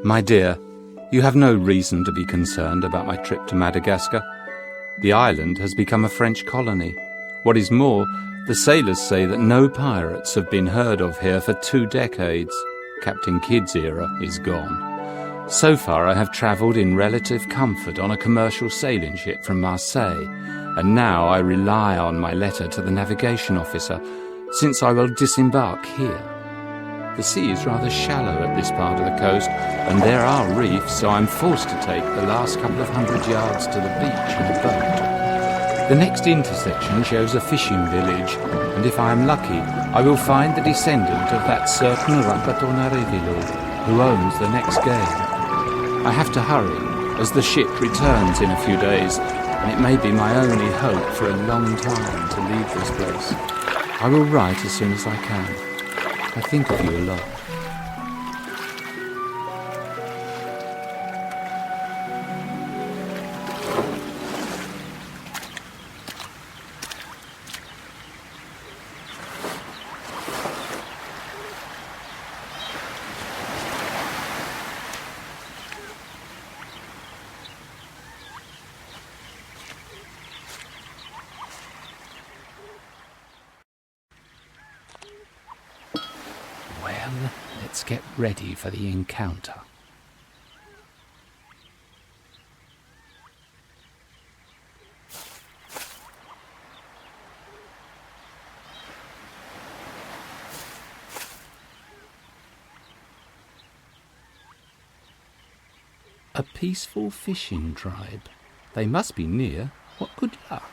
My dear, you have no reason to be concerned about my trip to Madagascar. The island has become a French colony. What is more, the sailors say that no pirates have been heard of here for 2 decades. Captain Kidd's era is gone. So far I have travelled in relative comfort on a commercial sailing ship from Marseille, and now I rely on my letter to the navigation officer, since I will disembark here. The sea is rather shallow at this part of the coast, and there are reefs, so I'm forced to take the last couple of 100 yards to the beach in a boat. The next intersection shows a fishing village, and if I am lucky, I will find the descendant of that certain Rapatonarevilo who owns the next game. I have to hurry, as the ship returns in a few days, and it may be my only hope for a long time to leave this place. I will write as soon as I can. I think of you a lot. Let's get ready for the encounter. A peaceful fishing tribe. They must be near. What good luck.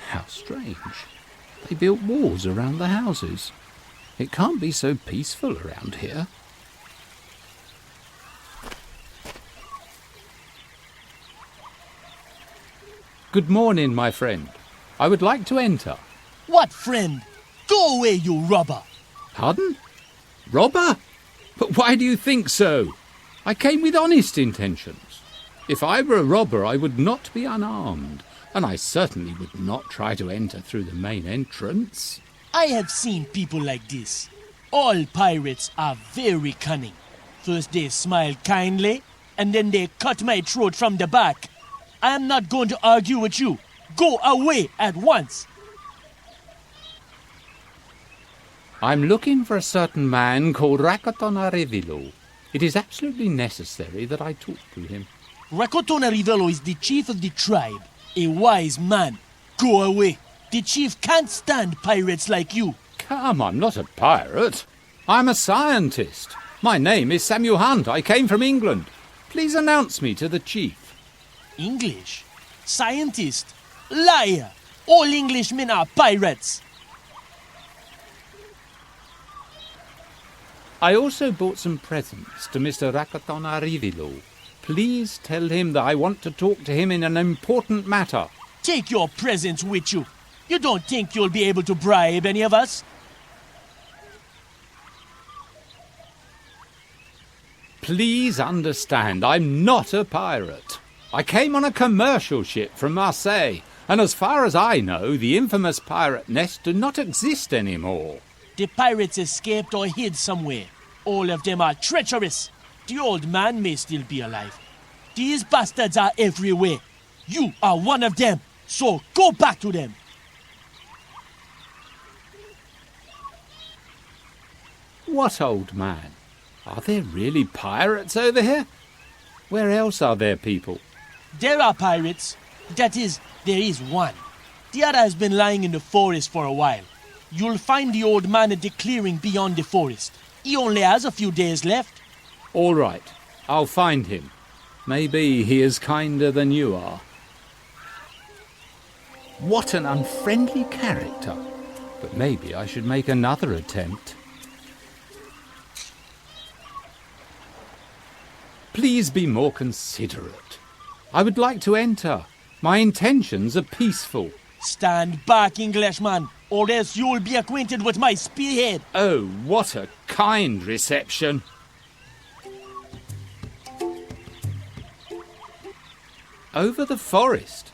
How strange. They built walls around the houses. It can't be so peaceful around here. Good morning, my friend. I would like to enter. What friend? Go away, you robber! Pardon? Robber? But why do you think so? I came with honest intentions. If I were a robber, I would not be unarmed, and I certainly would not try to enter through the main entrance. I have seen people like this. All pirates are very cunning. First they smile kindly, and then they cut my throat from the back. I am not going to argue with you. Go away at once. I'm looking for a certain man called Rakoton Arevilo. It is absolutely necessary that I talk to him. Rakoton Arevelo is the chief of the tribe. A wise man. Go away. The chief can't stand pirates like you. Come, I'm not a pirate. I'm a scientist. My name is Samuel Hunt. I came from England. Please announce me to the chief. English? Scientist? Liar! All Englishmen are pirates. I also bought some presents to Mr. Rakoton Arevilo. Please tell him that I want to talk to him in an important matter. Take your presents with you. You don't think you'll be able to bribe any of us? Please understand, I'm not a pirate. I came on a commercial ship from Marseille, and as far as I know, the infamous pirate nests do not exist anymore. The pirates escaped or hid somewhere. All of them are treacherous. The old man may still be alive. These bastards are everywhere. You are one of them, so go back to them. What old man? Are there really pirates over here? Where else are there people? There are pirates. That is, there is one. The other has been lying in the forest for a while. You'll find the old man at the clearing beyond the forest. He only has a few days left. All right, I'll find him. Maybe he is kinder than you are. What an unfriendly character. But maybe I should make another attempt. Please be more considerate. I would like to enter. My intentions are peaceful. Stand back, Englishman, or else you'll be acquainted with my spearhead. Oh, what a kind reception. Over the forest?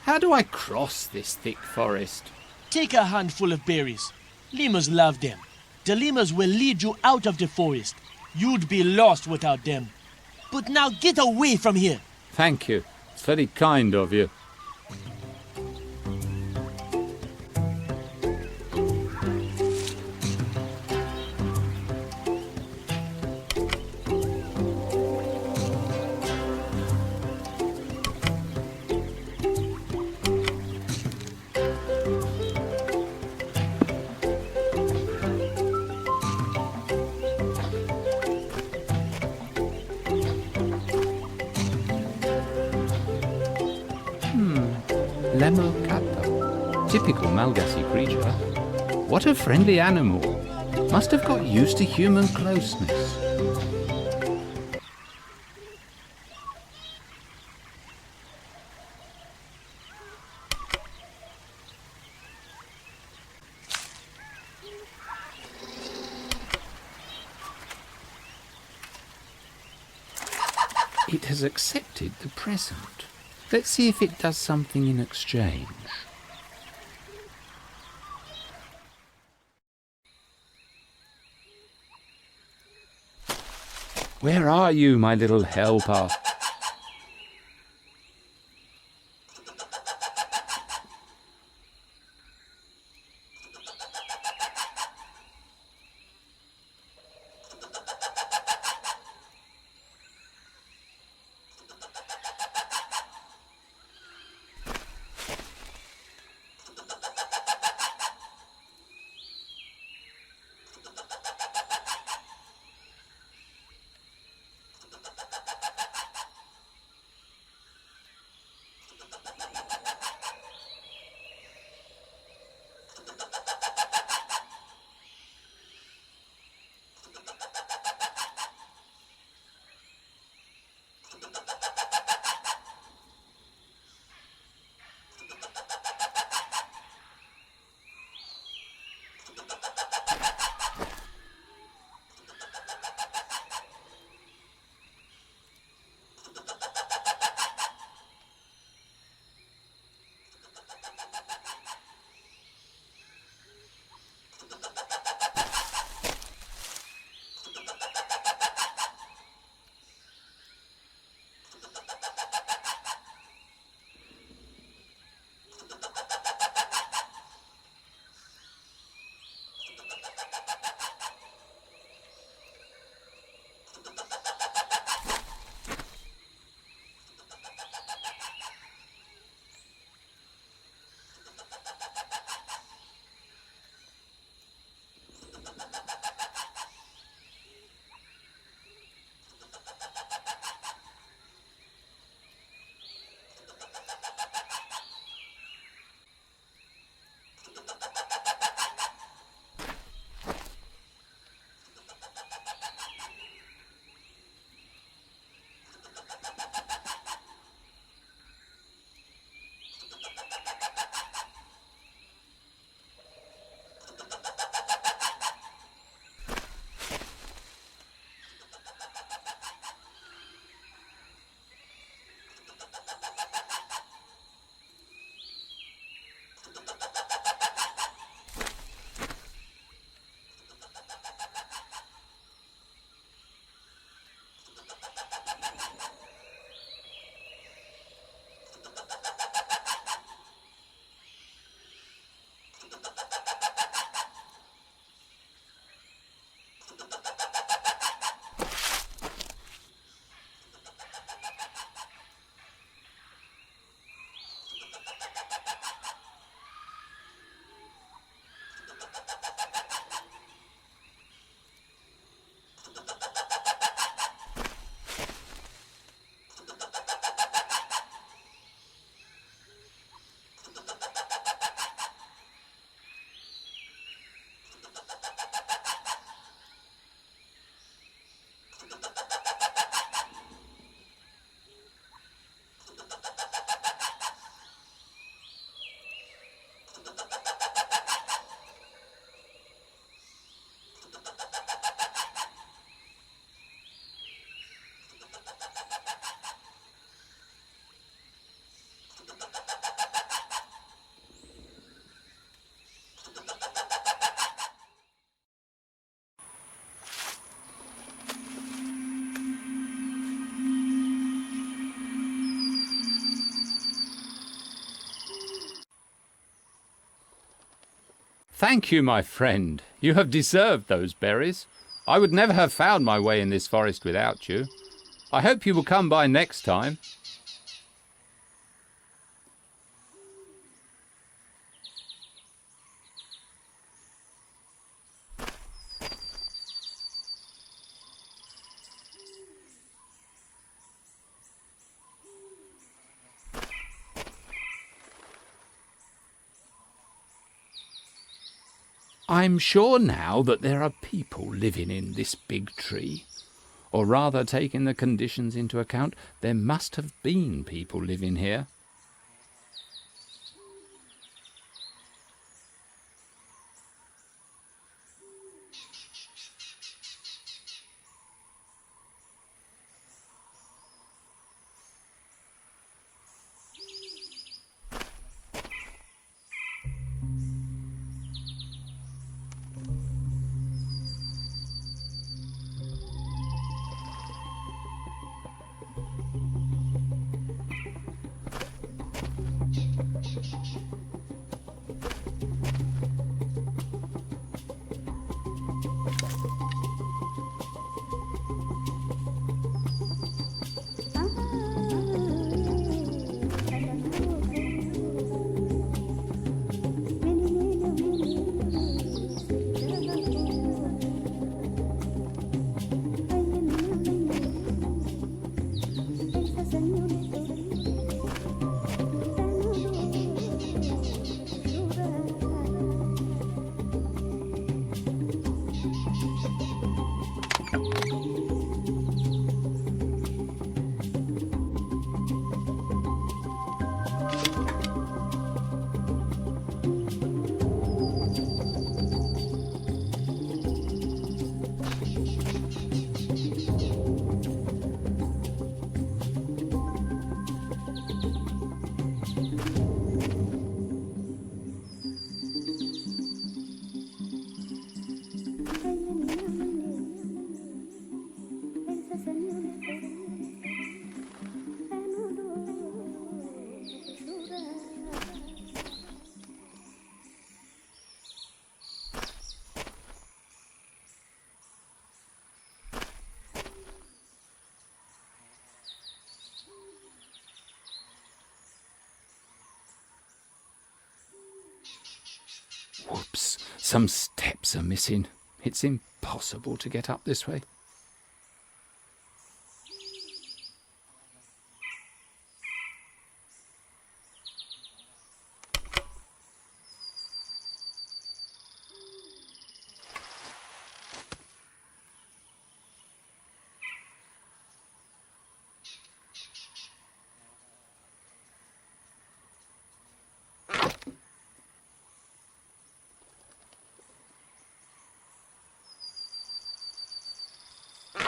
How do I cross this thick forest? Take a handful of berries. Lemurs love them. The lemurs will lead you out of the forest. You'd be lost without them. But now get away from here. Thank you. It's very kind of you. Lemurkata. Typical Malagasy creature. What a friendly animal. Must have got used to human closeness. It has accepted the present. Let's see if it does something in exchange. Where are you, my little helper? Thank you, my friend. You have deserved those berries. I would never have found my way in this forest without you. I hope you will come by next time. I'm sure now that there are people living in this big tree. Or rather, taking the conditions into account, there must have been people living here. Some steps are missing. It's impossible to get up this way.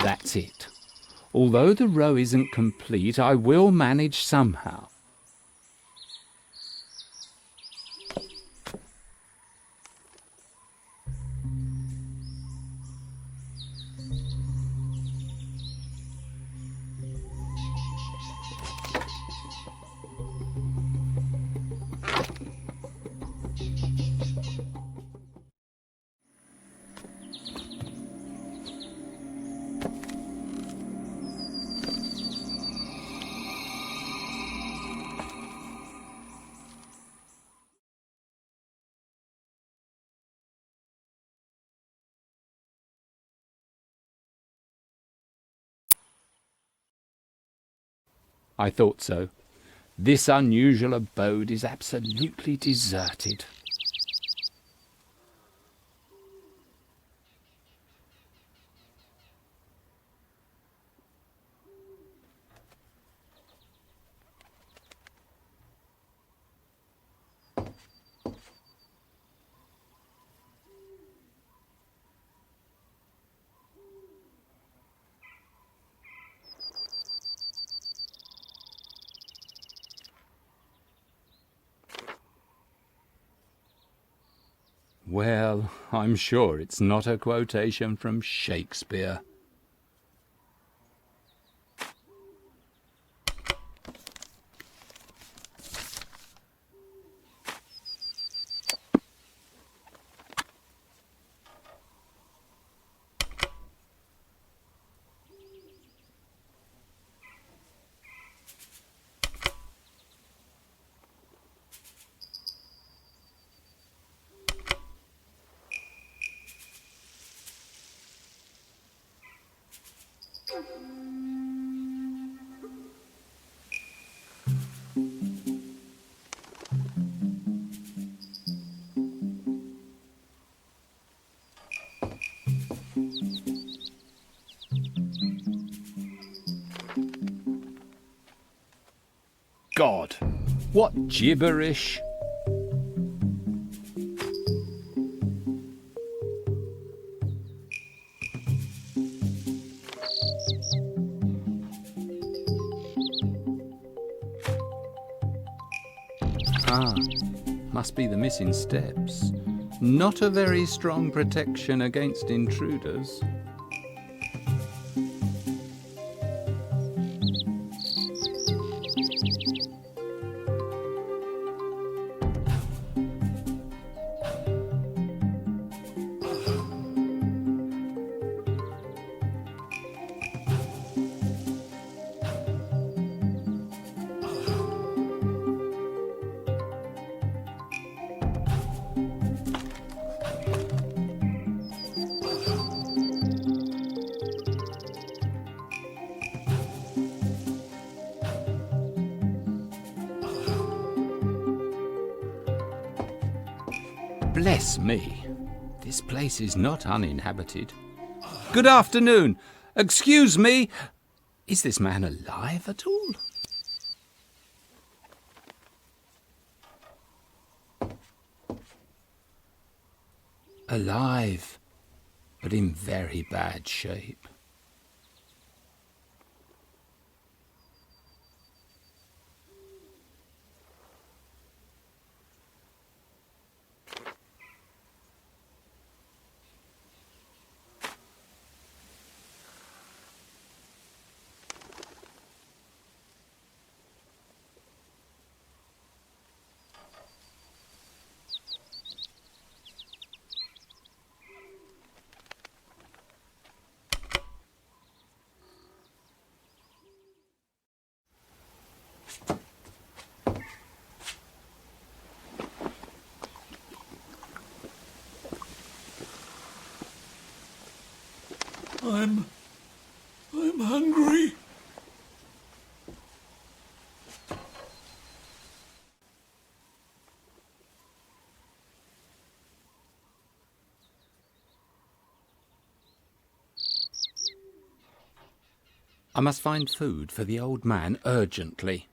That's it. Although the row isn't complete, I will manage somehow. I thought so. This unusual abode is absolutely deserted. Well, I'm sure it's not a quotation from Shakespeare. God, what gibberish! Ah, must be the missing steps. Not a very strong protection against intruders. Bless me, this place is not uninhabited. Good afternoon. Excuse me, is this man alive at all? Alive, but in very bad shape. I'm hungry. I must find food for the old man urgently.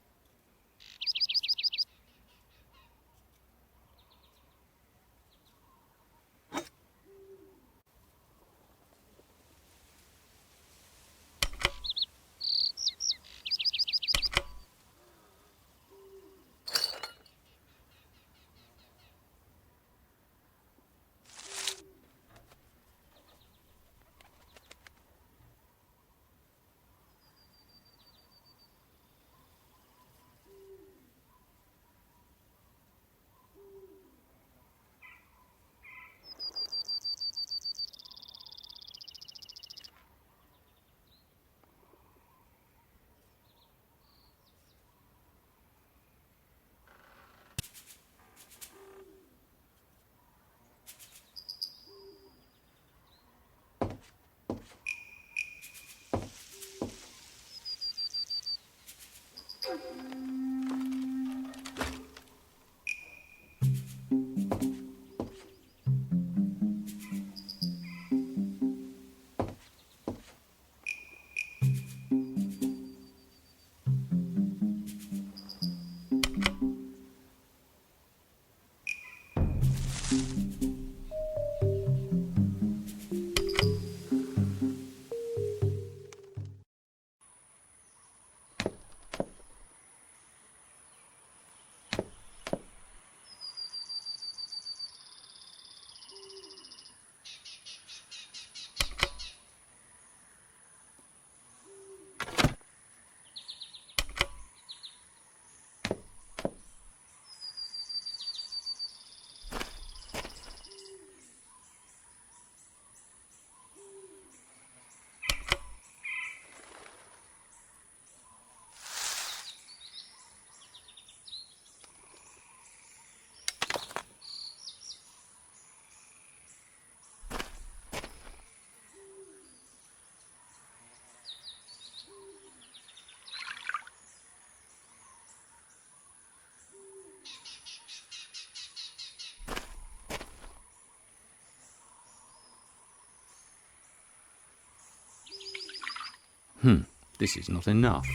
This is not enough.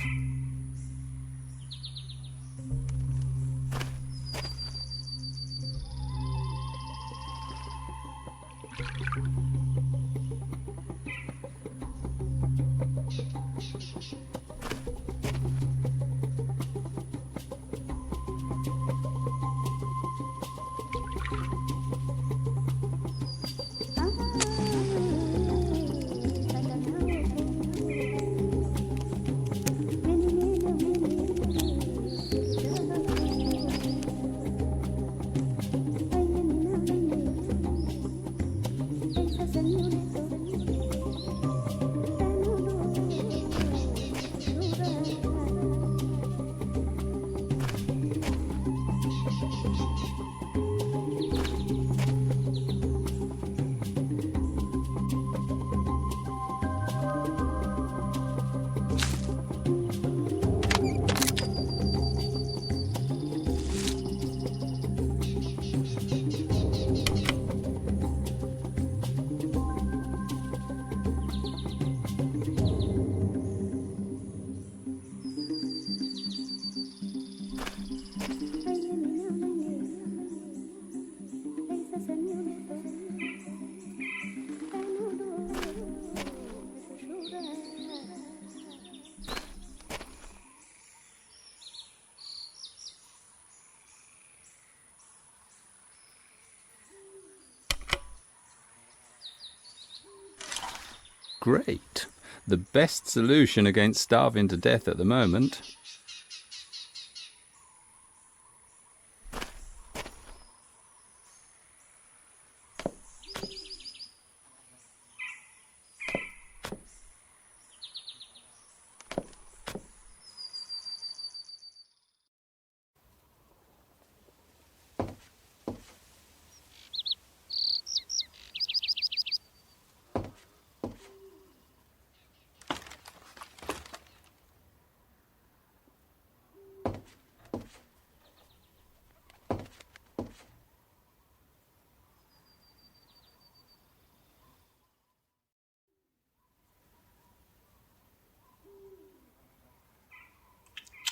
Great. The best solution against starving to death at the moment.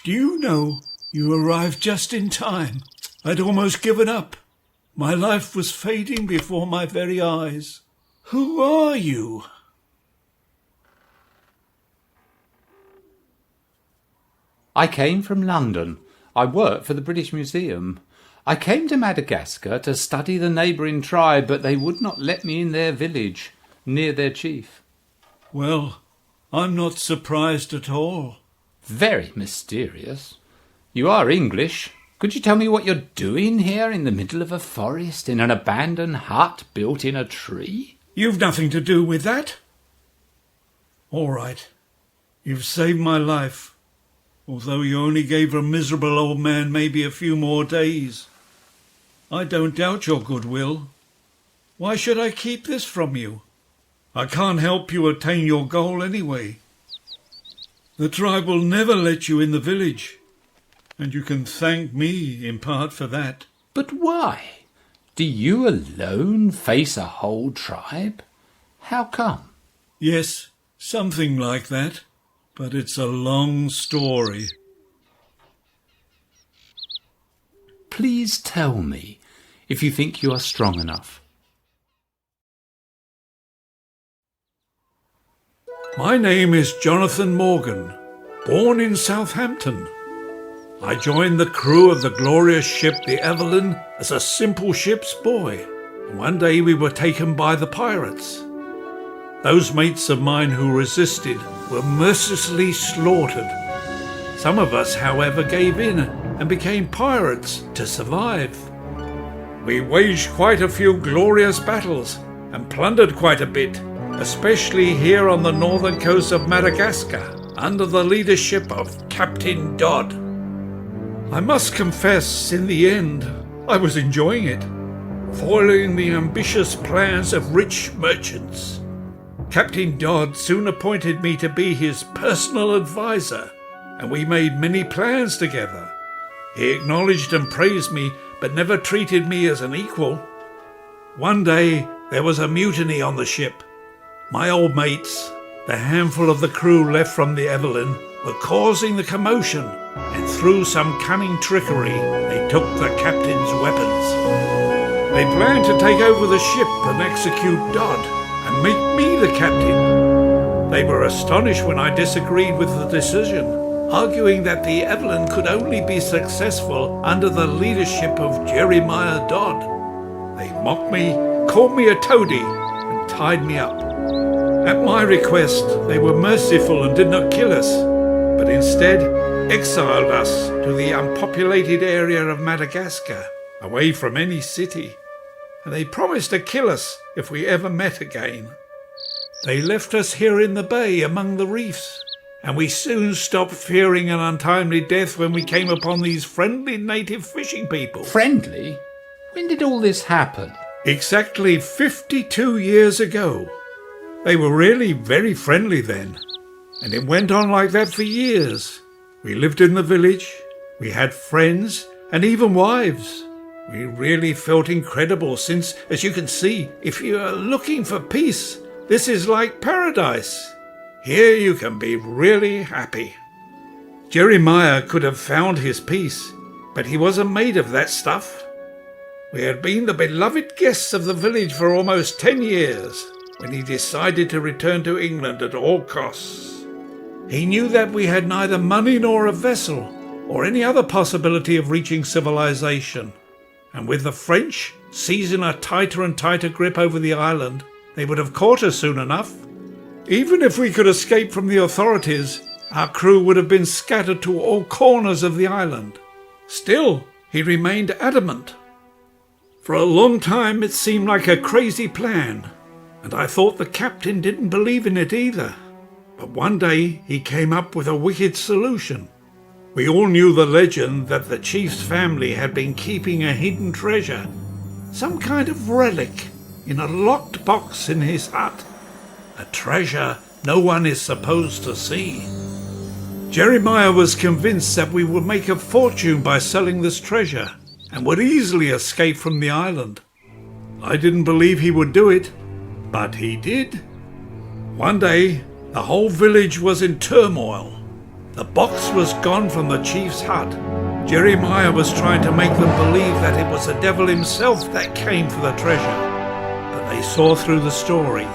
Do you know, you arrived just in time. I'd almost given up. My life was fading before my very eyes. Who are you? I came from London. I work for the British Museum. I came to Madagascar to study the neighbouring tribe, but they would not let me in their village, near their chief. Well, I'm not surprised at all. Very mysterious. You are English. Could you tell me what you're doing here in the middle of a forest, in an abandoned hut built in a tree? You've nothing to do with that. All right. You've saved my life, although you only gave a miserable old man maybe a few more days. I don't doubt your goodwill. Why should I keep this from you? I can't help you attain your goal anyway. The tribe will never let you in the village, and you can thank me in part for that. But why? Do you alone face a whole tribe? How come? Yes, something like that, but it's a long story. Please tell me, if you think you are strong enough. My name is Jonathan Morgan, born in Southampton. I joined the crew of the glorious ship the Evelyn as a simple ship's boy. One day we were taken by the pirates. Those mates of mine who resisted were mercilessly slaughtered. Some of us, however, gave in and became pirates to survive. We waged quite a few glorious battles and plundered quite a bit, especially here on the northern coast of Madagascar, under the leadership of Captain Dodd. I must confess, in the end, I was enjoying it, foiling the ambitious plans of rich merchants. Captain Dodd soon appointed me to be his personal advisor, and we made many plans together. He acknowledged and praised me, but never treated me as an equal. One day there was a mutiny on the ship. My old mates, the handful of the crew left from the Evelyn, were causing the commotion, and through some cunning trickery they took the captain's weapons. They planned to take over the ship and execute Dodd and make me the captain. They were astonished when I disagreed with the decision, arguing that the Evelyn could only be successful under the leadership of Jeremiah Dodd. They mocked me, called me a toady, and tied me up. At my request, they were merciful and did not kill us, but instead exiled us to the unpopulated area of Madagascar, away from any city, and they promised to kill us if we ever met again. They left us here in the bay among the reefs, and we soon stopped fearing an untimely death when we came upon these friendly native fishing people. Friendly? When did all this happen? Exactly 52 years ago. They were really very friendly then, and it went on like that for years. We lived in the village, we had friends, and even wives. We really felt incredible since, as you can see, if you are looking for peace, this is like paradise. Here you can be really happy. Jeremiah could have found his peace, but he wasn't made of that stuff. We had been the beloved guests of the village for almost 10 years when he decided to return to England at all costs. He knew that we had neither money nor a vessel, or any other possibility of reaching civilization, and with the French seizing a tighter and tighter grip over the island, they would have caught us soon enough. Even if we could escape from the authorities, our crew would have been scattered to all corners of the island. Still, he remained adamant. For a long time it seemed like a crazy plan, and I thought the captain didn't believe in it either. But one day he came up with a wicked solution. We all knew the legend that the chief's family had been keeping a hidden treasure, some kind of relic, in a locked box in his hut. A treasure no one is supposed to see. Jeremiah was convinced that we would make a fortune by selling this treasure, and would easily escape from the island. I didn't believe he would do it, but he did. One day, the whole village was in turmoil. The box was gone from the chief's hut. Jeremiah was trying to make them believe that it was the devil himself that came for the treasure. But they saw through the story.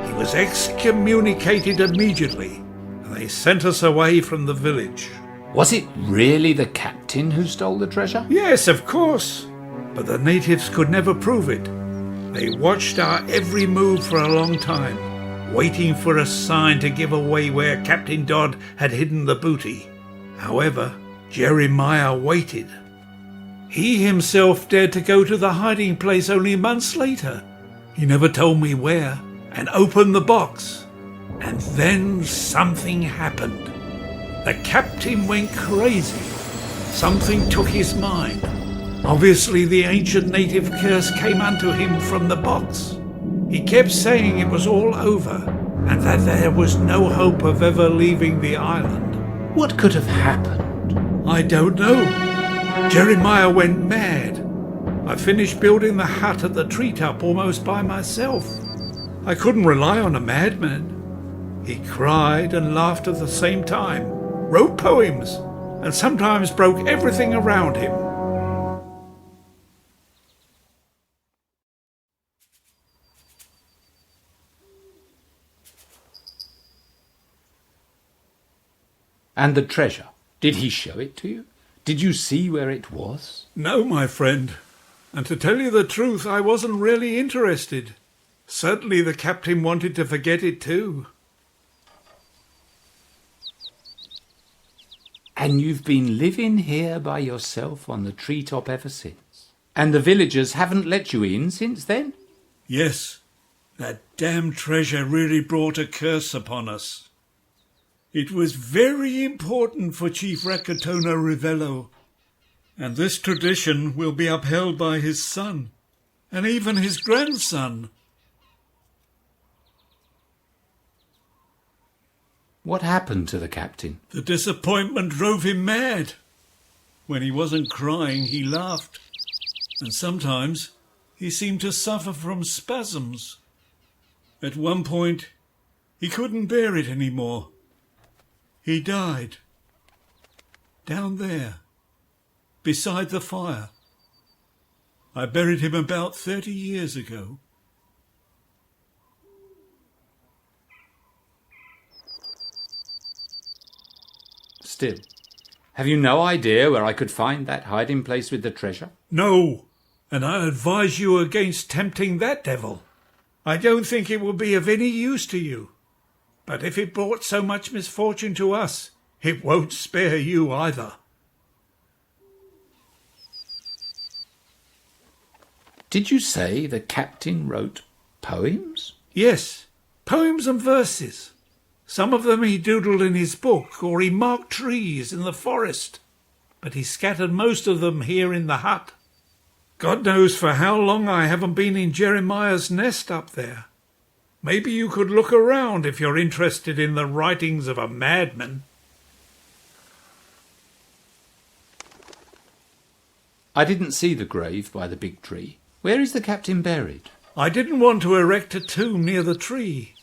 He was excommunicated immediately, and they sent us away from the village. Was it really the captain who stole the treasure? Yes, of course. But the natives could never prove it. They watched our every move for a long time, waiting for a sign to give away where Captain Dodd had hidden the booty. However, Jeremiah waited. He himself dared to go to the hiding place only months later. He never told me where, and opened the box. And then something happened. The captain went crazy. Something took his mind. Obviously the ancient native curse came unto him from the box. He kept saying it was all over, and that there was no hope of ever leaving the island. What could have happened? I don't know. Jeremiah went mad. I finished building the hut at the treetop almost by myself. I couldn't rely on a madman. He cried and laughed at the same time, wrote poems, and sometimes broke everything around him. And the treasure? Did he show it to you? Did you see where it was? No, my friend. And to tell you the truth, I wasn't really interested. Certainly the captain wanted to forget it too. And you've been living here by yourself on the treetop ever since? And the villagers haven't let you in since then? Yes, that damn treasure really brought a curse upon us. It was very important for Chief Rakatona Rivello, and this tradition will be upheld by his son, and even his grandson. What happened to the captain? The disappointment drove him mad. When he wasn't crying, he laughed, and sometimes he seemed to suffer from spasms. At one point, he couldn't bear it anymore. He died. Down there, beside the fire. I buried him about 30 years ago. Still, have you no idea where I could find that hiding place with the treasure? No, and I advise you against tempting that devil. I don't think it will be of any use to you. But if it brought so much misfortune to us, it won't spare you either. Did you say the captain wrote poems? Yes, poems and verses. Some of them he doodled in his book, or he marked trees in the forest. But he scattered most of them here in the hut. God knows for how long I haven't been in Jeremiah's nest up there. Maybe you could look around if you're interested in the writings of a madman. I didn't see the grave by the big tree. Where is the captain buried? I didn't want to erect a tomb near the tree.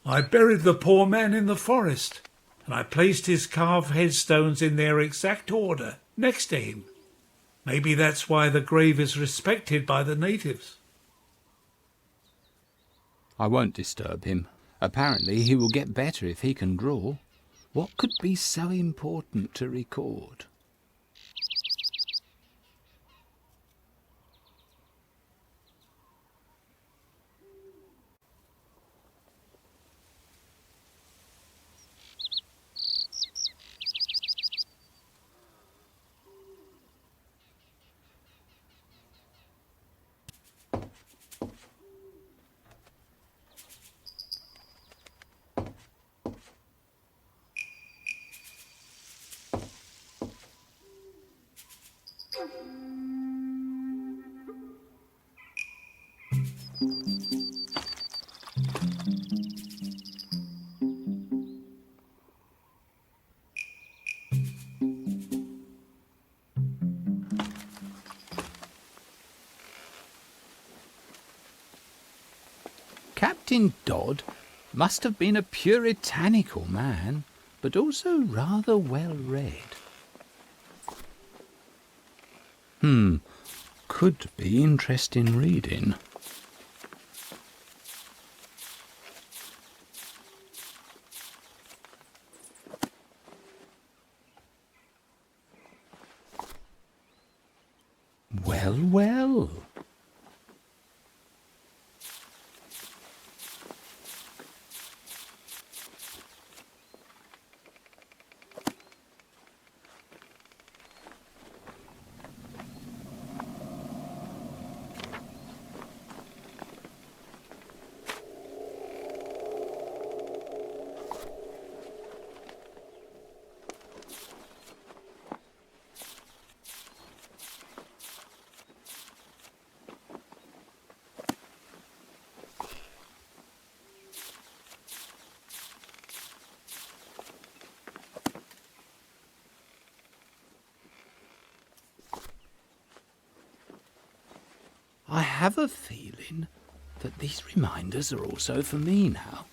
I buried the poor man in the forest, and I placed his carved headstones in their exact order, next to him. Maybe that's why the grave is respected by the natives. I won't disturb him. Apparently he will get better if he can draw. What could be so important to record? Captain Dodd must have been a puritanical man. but also rather well read. Could be interesting reading. Well, well. I have a feeling that these reminders are also for me now.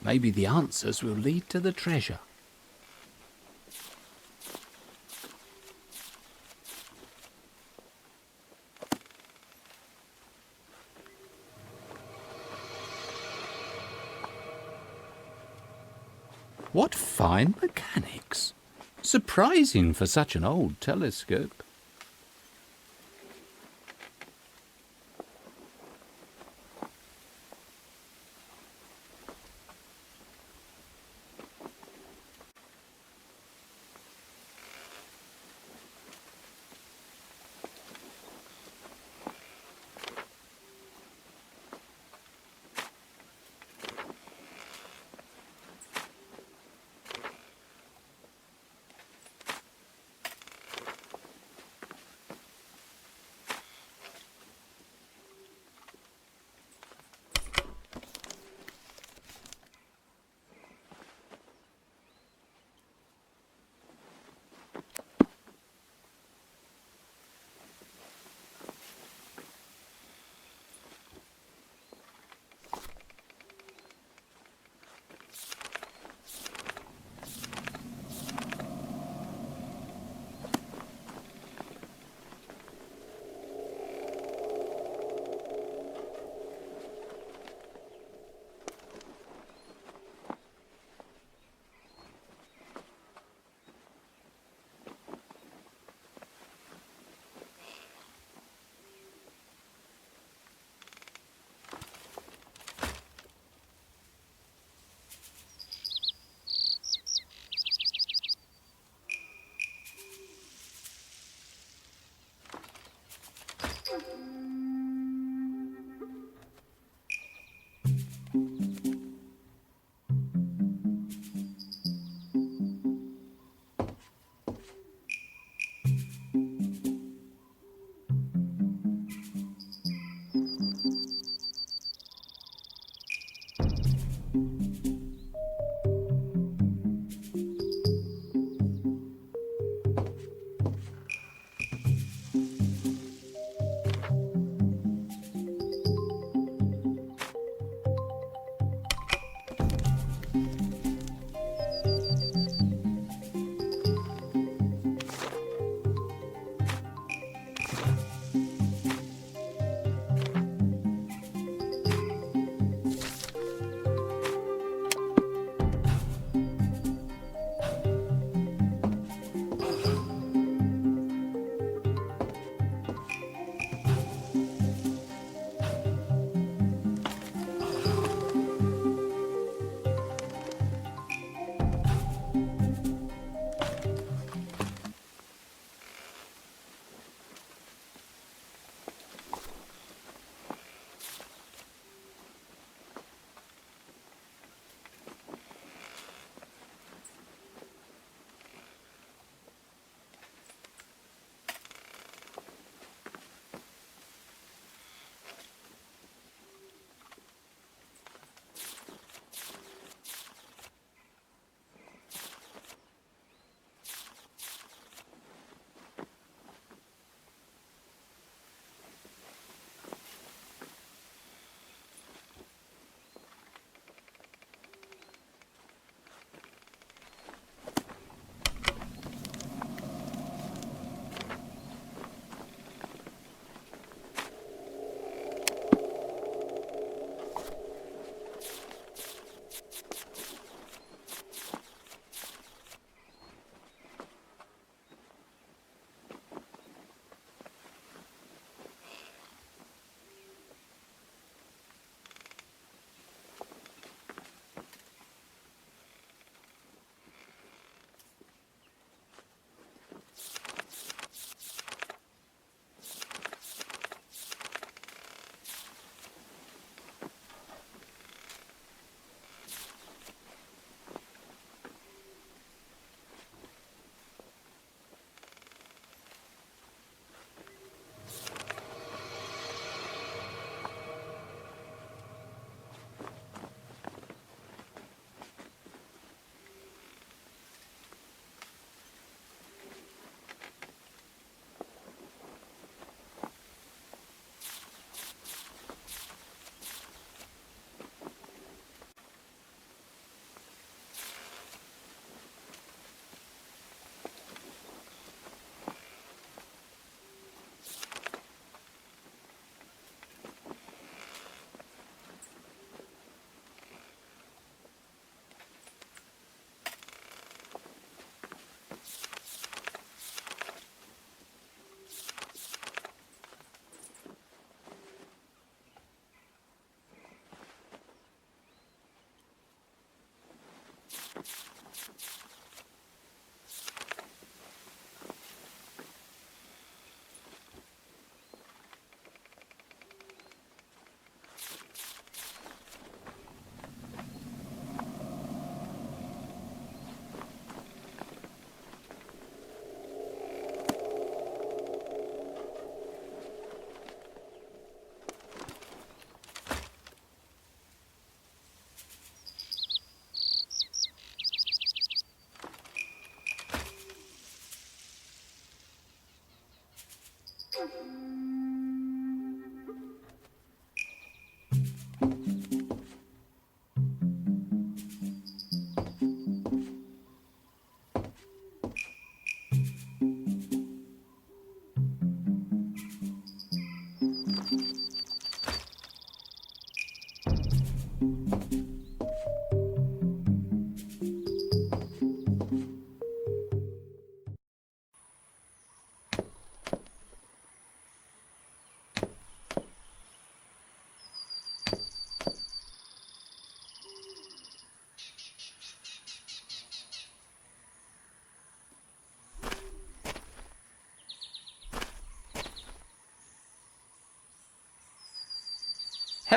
Maybe the answers will lead to the treasure. What fine mechanics! Surprising for such an old telescope.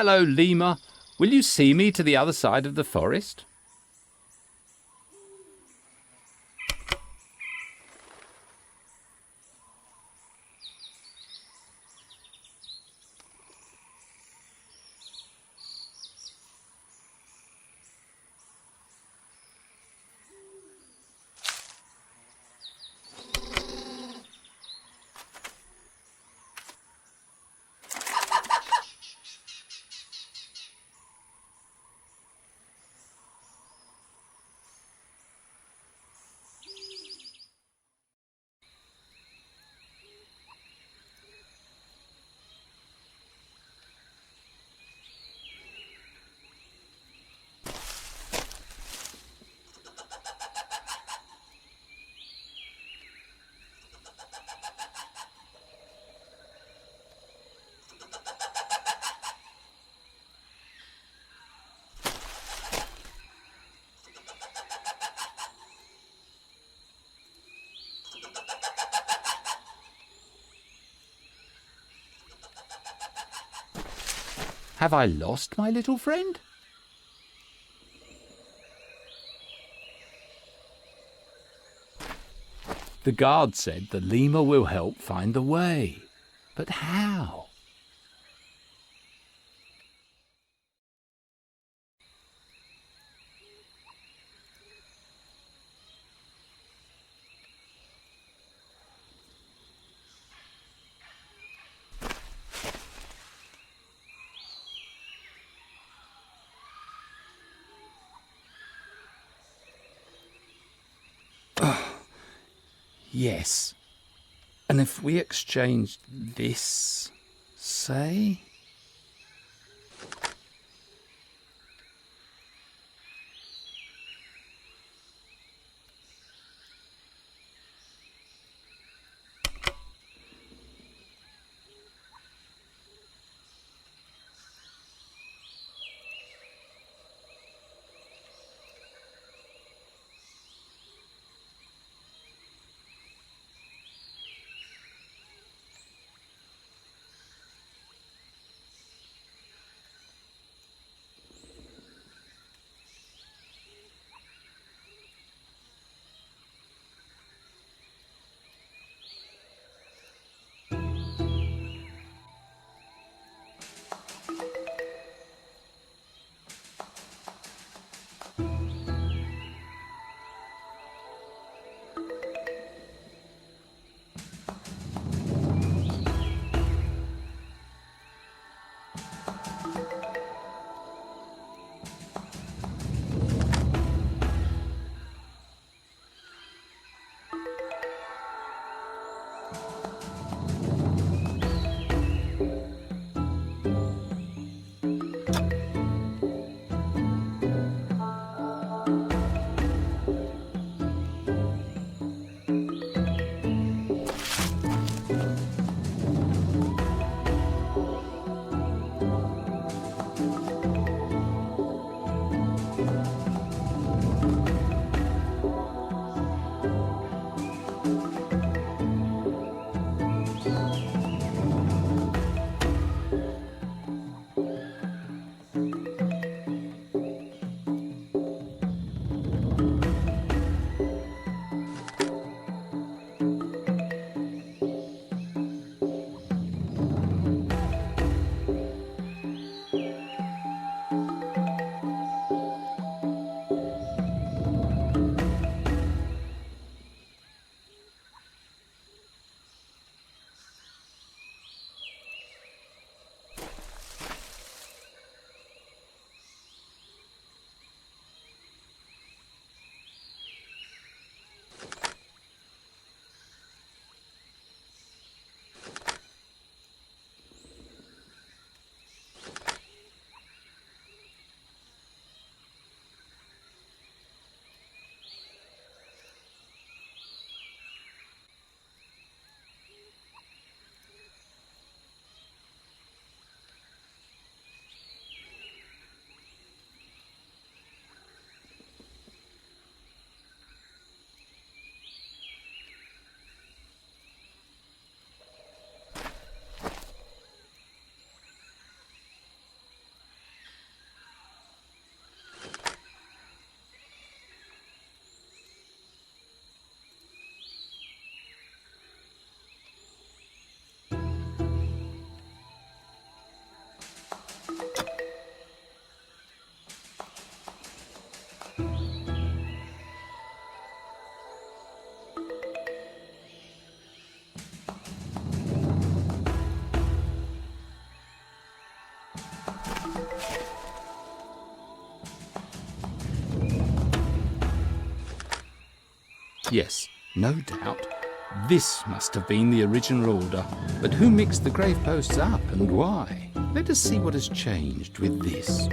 Hello, lemur. Will you see me to the other side of the forest? Have I lost my little friend? The guard said the lemur will help find the way. But how? Yes. And if we exchanged this, say? Yes, no doubt. This must have been the original order. But who mixed the graveposts up and why? Let us see what has changed with this.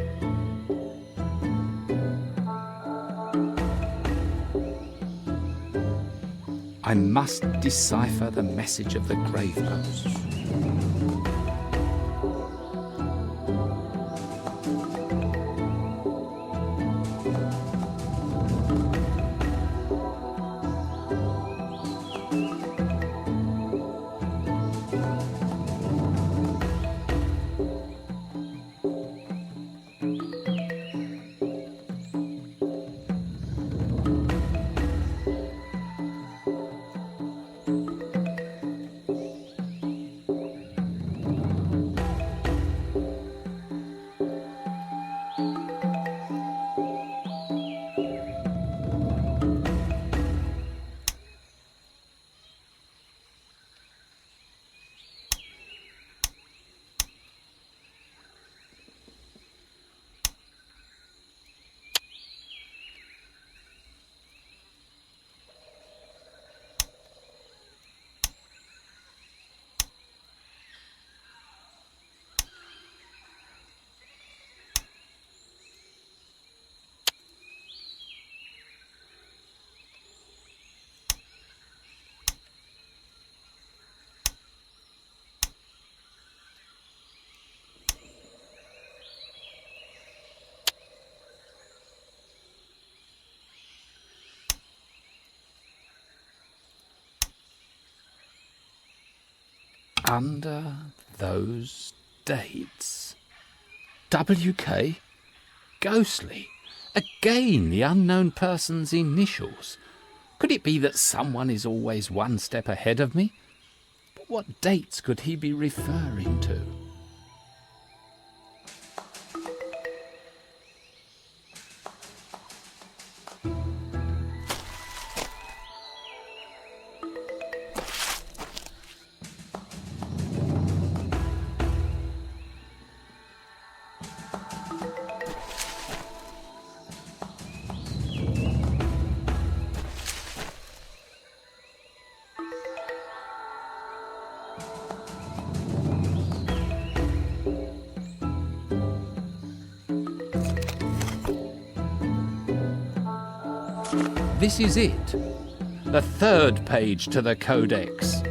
I must decipher the message of the graveposts. Under those dates. WK? Ghostly. Again, the unknown person's initials. Could it be that someone is always one step ahead of me? But what dates could he be referring to? This is it. The third page to the Codex.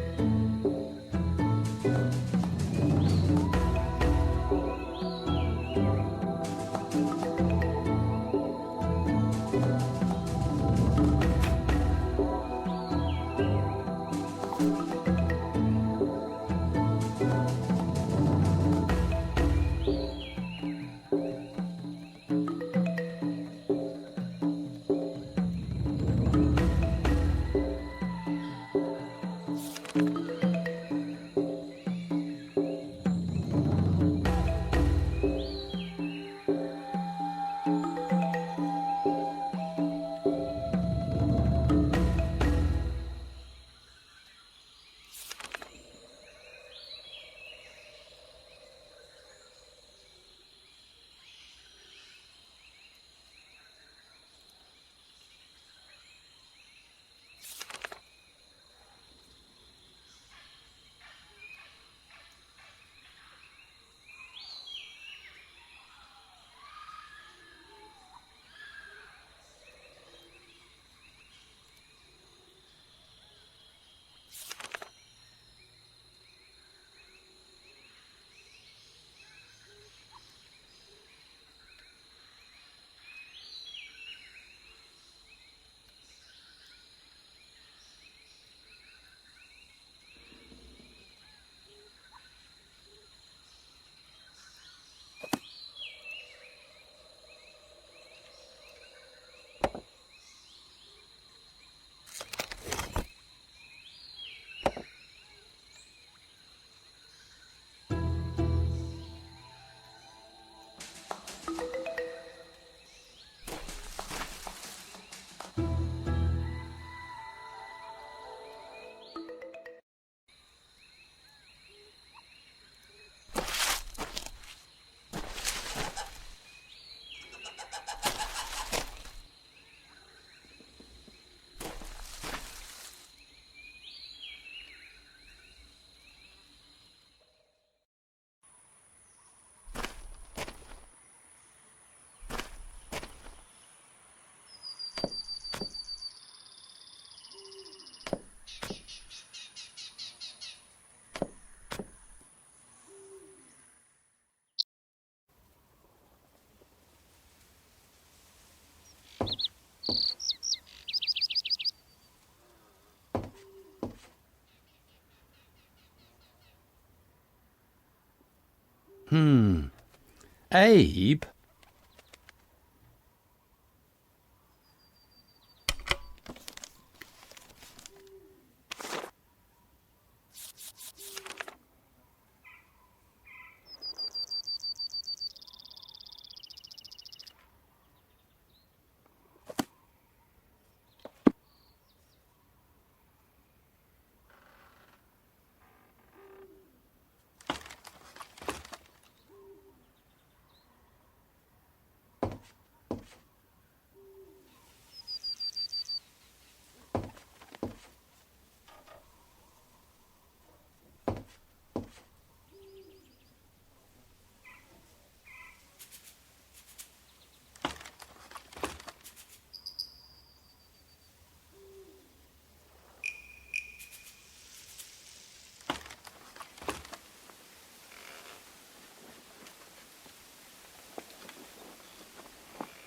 Abe?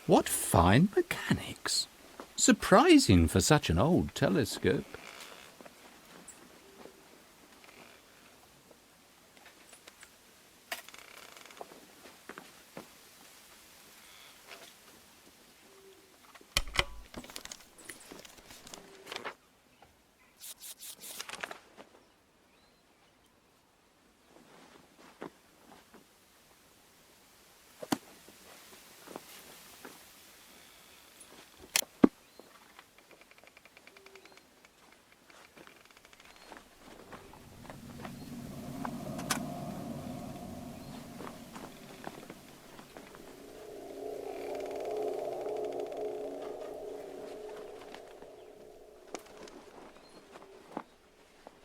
What fine mechanics! Surprising for such an old telescope.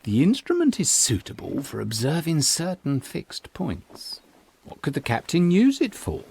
The instrument is suitable for observing certain fixed points. What could the captain use it for?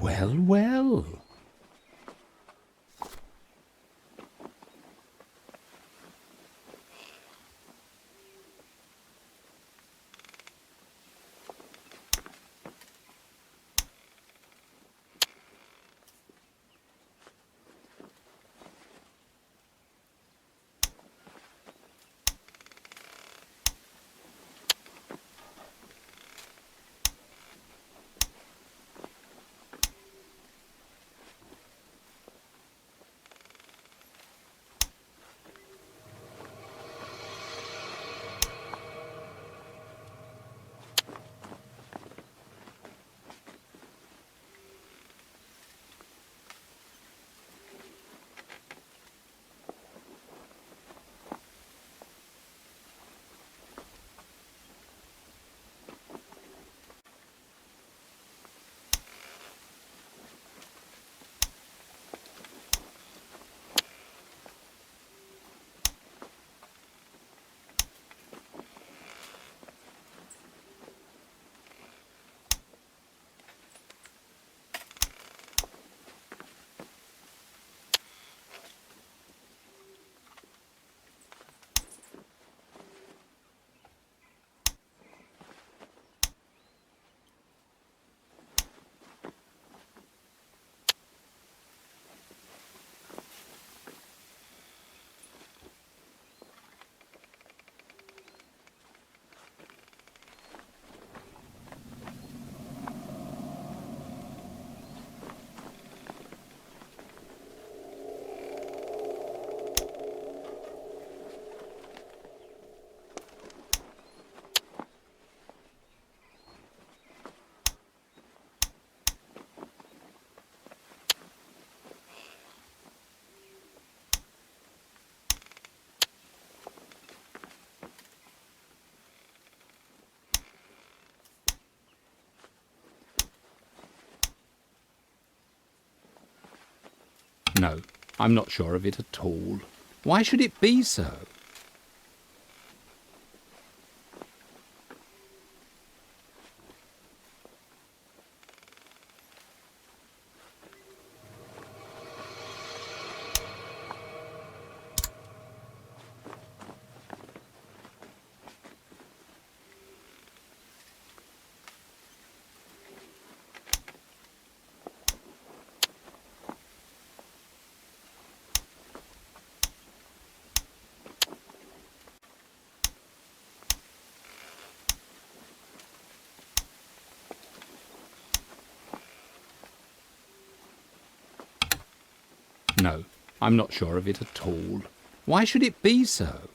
Well, well. No, I'm not sure of it at all. Why should it be so? No, I'm not sure of it at all. Why should it be so?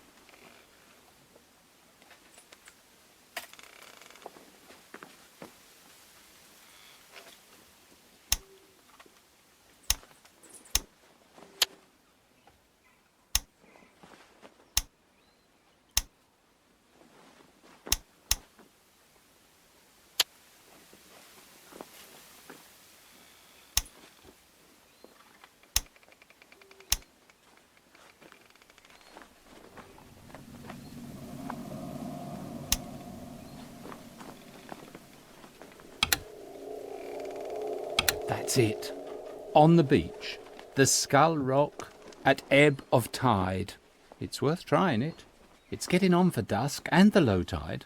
That's it. On the beach. The Skull Rock at ebb of tide. It's worth trying it. It's getting on for dusk and the low tide.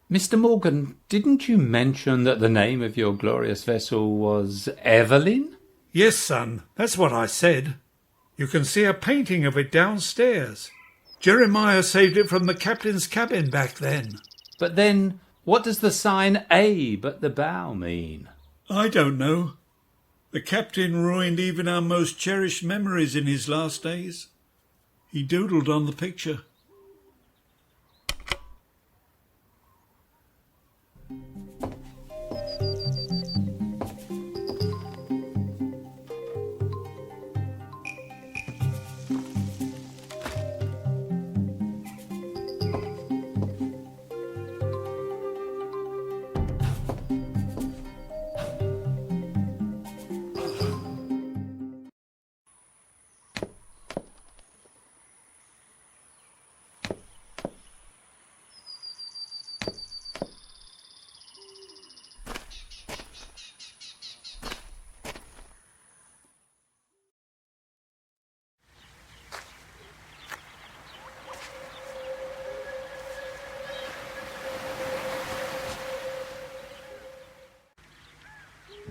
Mr. Morgan, didn't you mention that the name of your glorious vessel was Evelyn? Yes, son, that's what I said. You can see a painting of it downstairs. Jeremiah saved it from the captain's cabin back then. But then, what does the sign A but the bow mean? I don't know. The captain ruined even our most cherished memories in his last days. He doodled on the picture.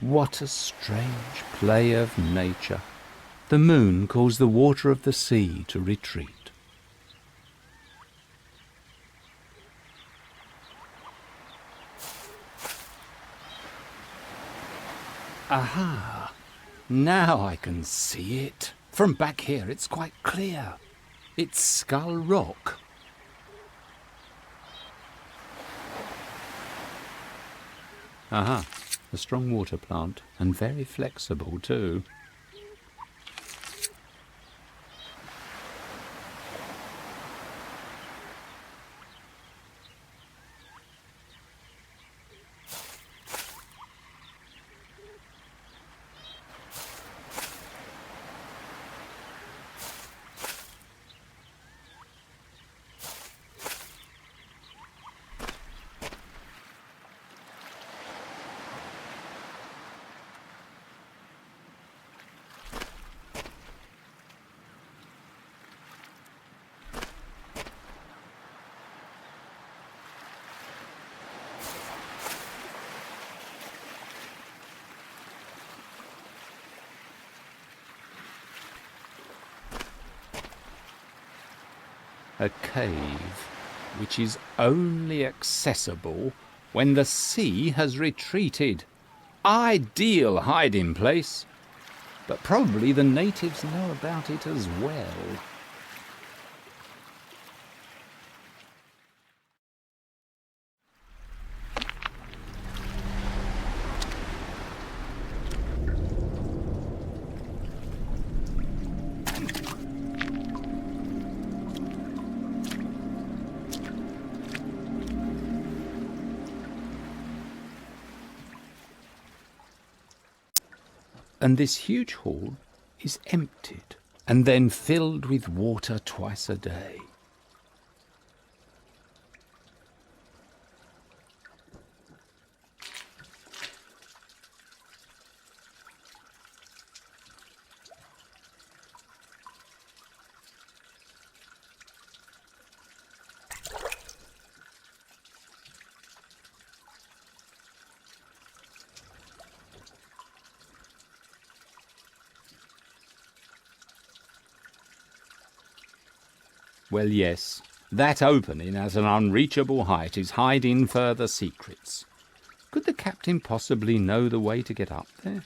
What a strange play of nature. The moon caused the water of the sea to retreat. Aha! Now I can see it. From back here it's quite clear. It's Skull Rock. Aha! A strong water plant, and very flexible too. A cave which is only accessible when the sea has retreated. Ideal hiding place, but probably the natives know about it as well. and this huge hall is emptied and then filled with water twice a day. Well, yes, that opening at an unreachable height is hiding further secrets. Could the captain possibly know the way to get up there?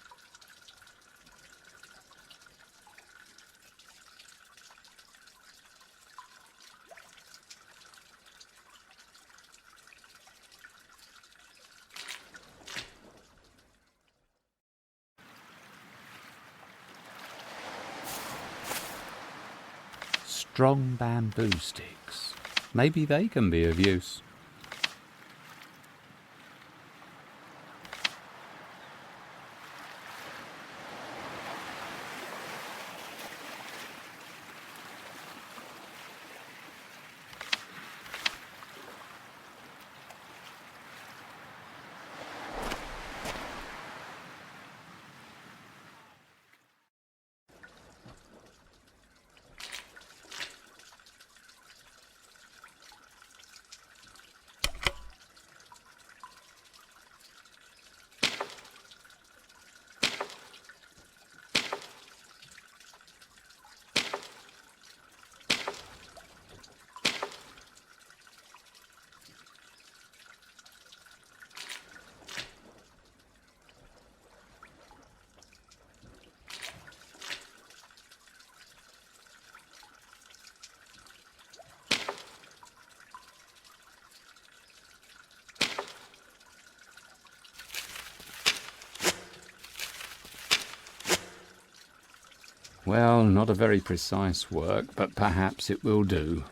Strong bamboo sticks. Maybe they can be of use. Well, not a very precise work, but perhaps it will do.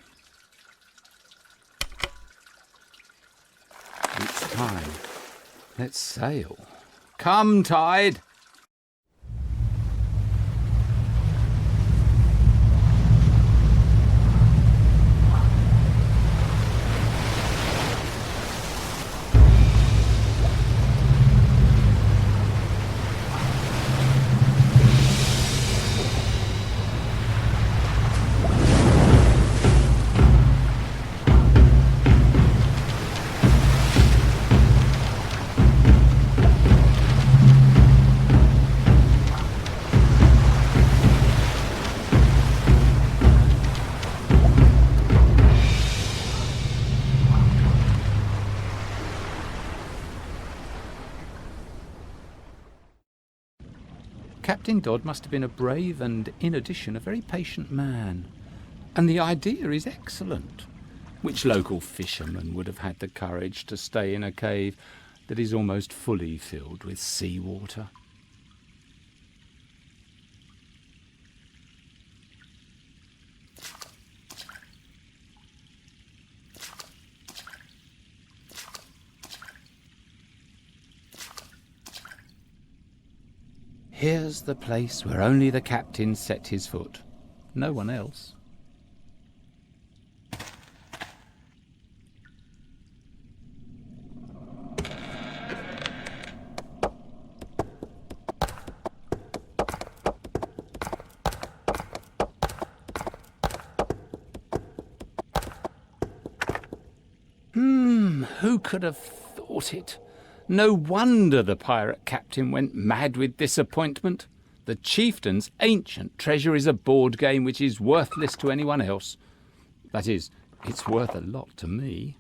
It's time. Let's sail. Come, tide! Captain Dodd must have been a brave and, in addition, a very patient man. And the idea is excellent. Which local fisherman would have had the courage to stay in a cave that is almost fully filled with seawater? Here's the place where only the captain set his foot. No one else. Who could have thought it? No wonder the pirate captain went mad with disappointment. The chieftain's ancient treasure is a board game which is worthless to anyone else. That is, it's worth a lot to me.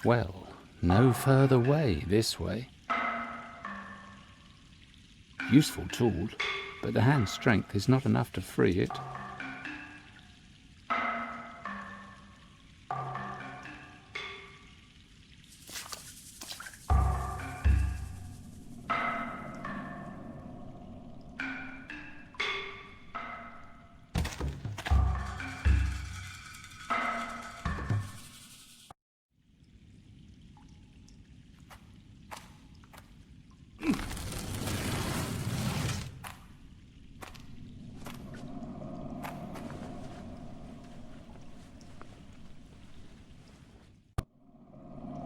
Well, no further way this way. Useful tool, but the hand strength is not enough to free it.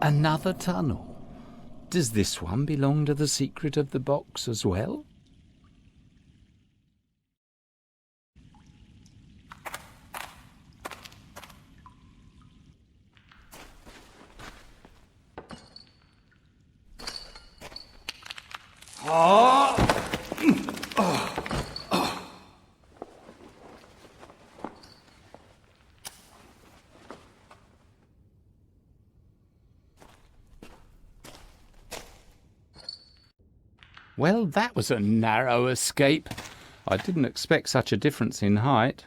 Another tunnel. Does this one belong to the secret of the box as well? Well, that was a narrow escape. I didn't expect such a difference in height.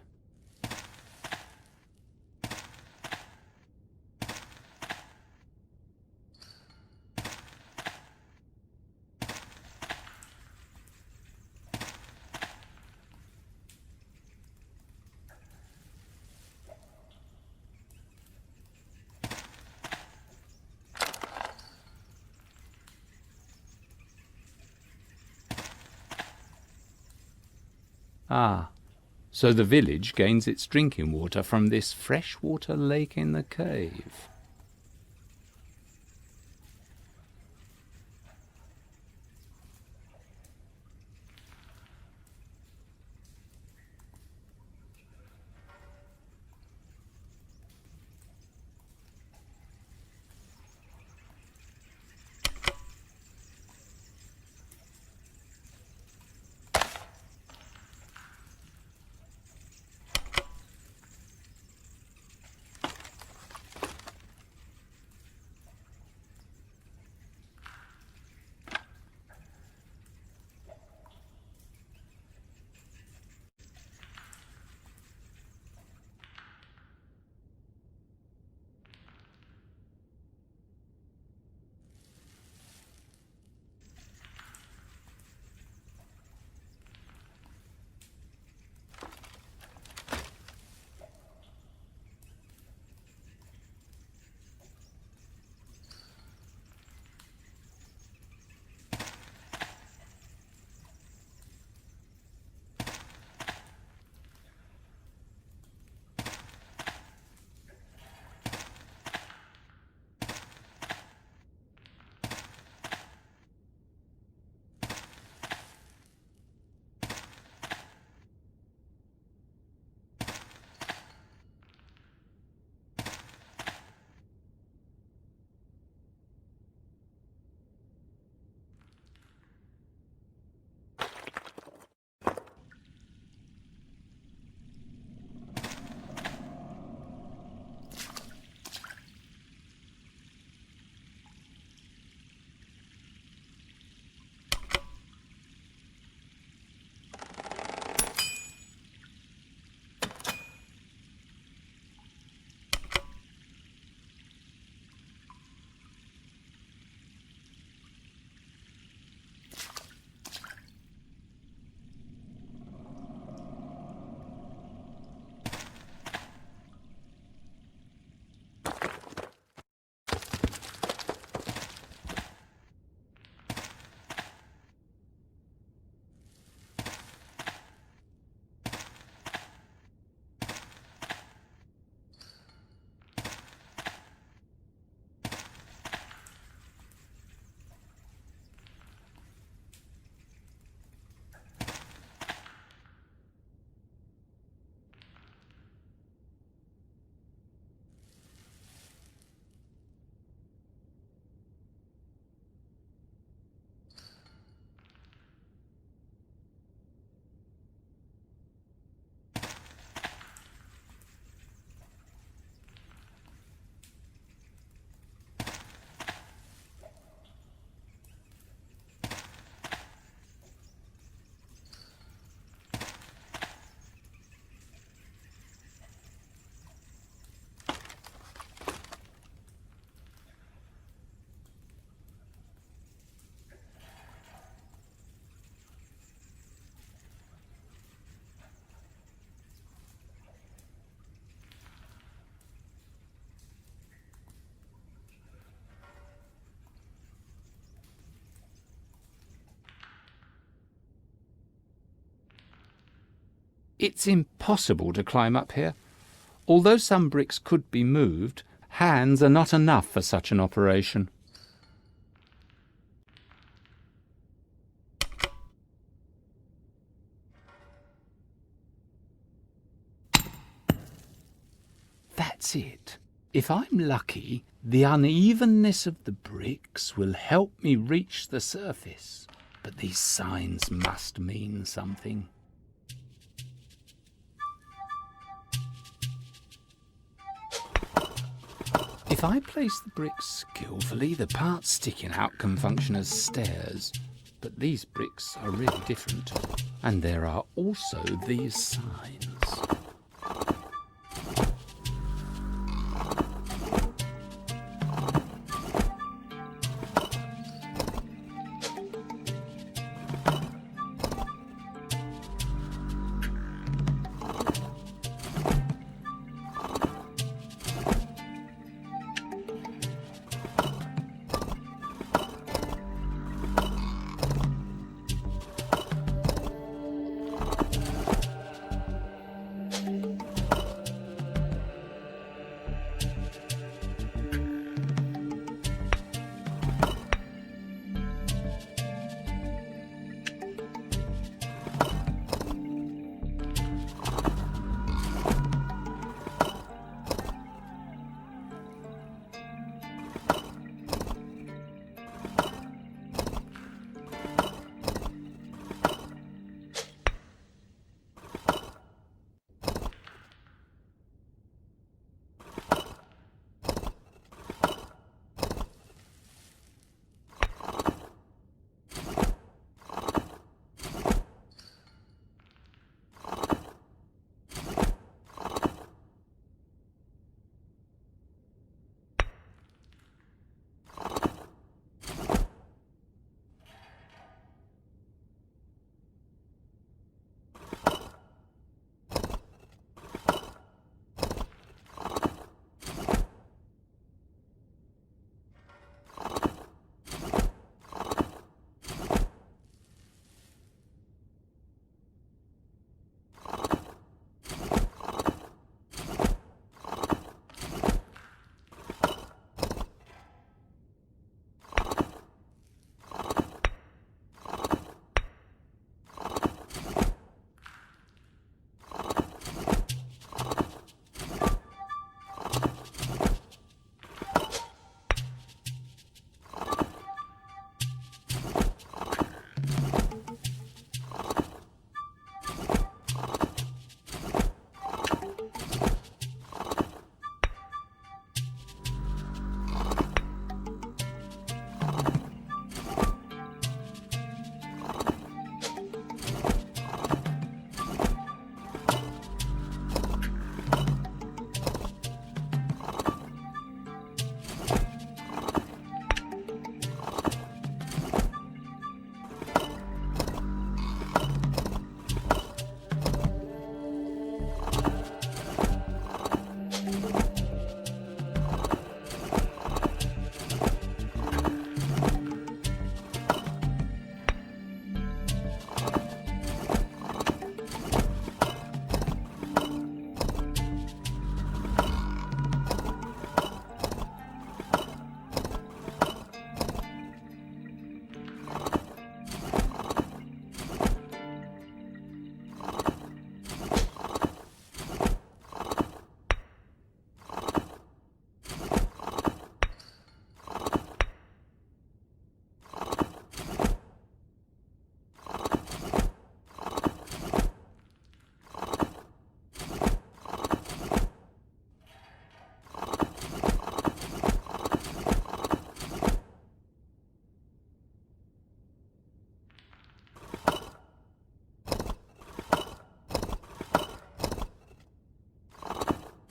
Ah, so the village gains its drinking water from this freshwater lake in the cave. It's impossible to climb up here. Although some bricks could be moved, Hands are not enough for such an operation. That's it. If I'm lucky, the unevenness of the bricks will help me reach the surface. But these signs must mean something. If I place the bricks skillfully, the parts sticking out can function as stairs. But these bricks are really different. And there are also these signs.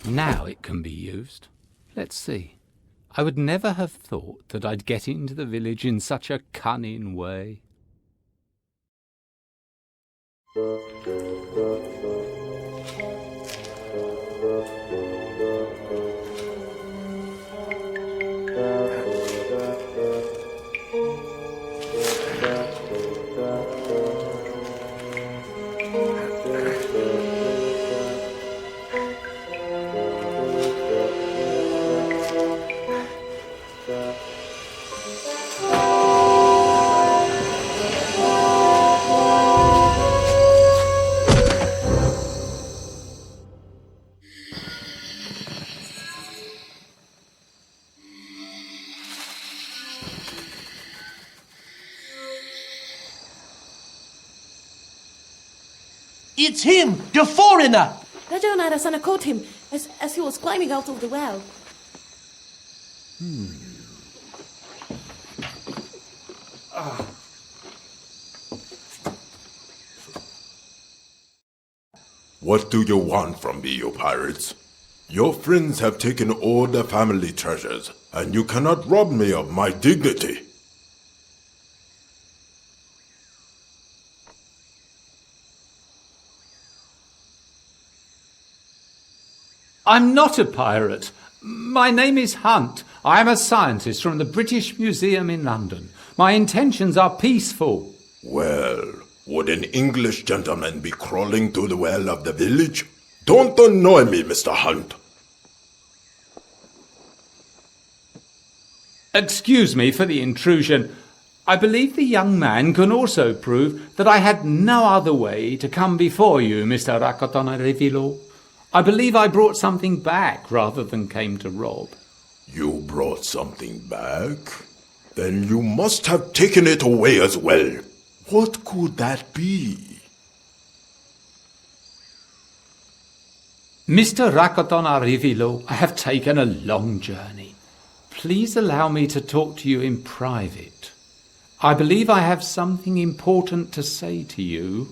Now it can be used. Let's see. I would never have thought that I'd get into the village in such a cunning way. It's him, the foreigner! Raja and Arasana caught him as he was climbing out of the well. What do you want from me, you pirates? Your friends have taken all the family treasures, and you cannot rob me of my dignity. I'm not a pirate. My name is Hunt. I am a scientist from the British Museum in London. My intentions are peaceful. Well, would an English gentleman be crawling to the well of the village? Don't annoy me, Mr. Hunt. Excuse me for the intrusion. I believe the young man can also prove that I had no other way to come before you, Mr. Rakotonarevilo. I believe I brought something back rather than came to rob. You brought something back? Then you must have taken it away as well. What could that be? Mr. Rakotonarevilo, I have taken a long journey. Please allow me to talk to you in private. I believe I have something important to say to you.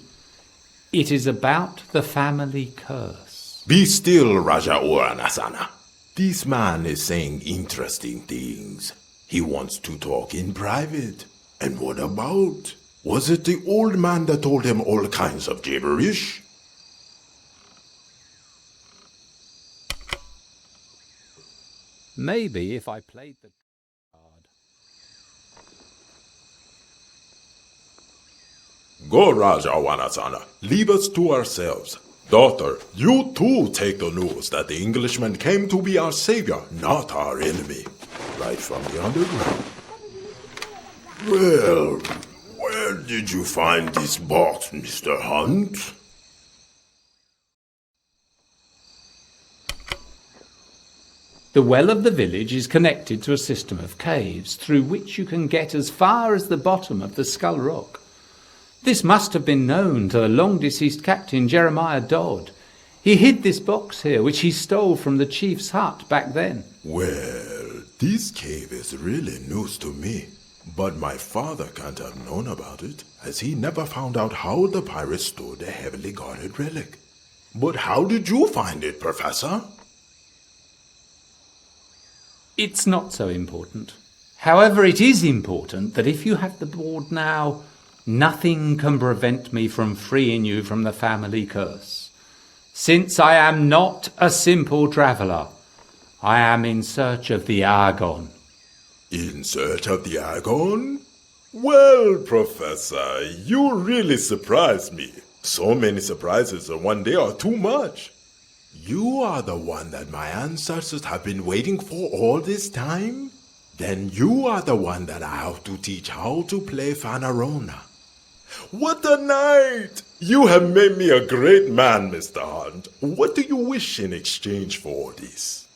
It is about the family curse. Be still, Raja Uranasana. This man is saying interesting things. He wants to talk in private. And what about? Was it the old man that told him all kinds of gibberish? Maybe if I played the card. Go, Raja Wanasana. Leave us to ourselves. Daughter, you too take the news that the Englishman came to be our savior, not our enemy. Right from the underground. Well, where did you find this box, Mr. Hunt? The well of the village is connected to a system of caves through which you can get as far as the bottom of the Skull Rock. This must have been known to the long-deceased Captain Jeremiah Dodd. He hid this box here, which he stole from the chief's hut back then. Well, this cave is really news to me. But my father can't have known about it, as he never found out how the pirates stole the heavily guarded relic. But how did you find it, Professor? It's not so important. However, it is important that if you have the board now, nothing can prevent me from freeing you from the family curse. Since I am not a simple traveller, I am in search of the AGON. In search of the AGON? Well, Professor, you really surprised me. So many surprises in one day are too much. You are the one that my ancestors have been waiting for all this time? Then you are the one that I have to teach how to play Fanarona. What a night! You have made me a great man, Mr. Hunt. What do you wish in exchange for all this?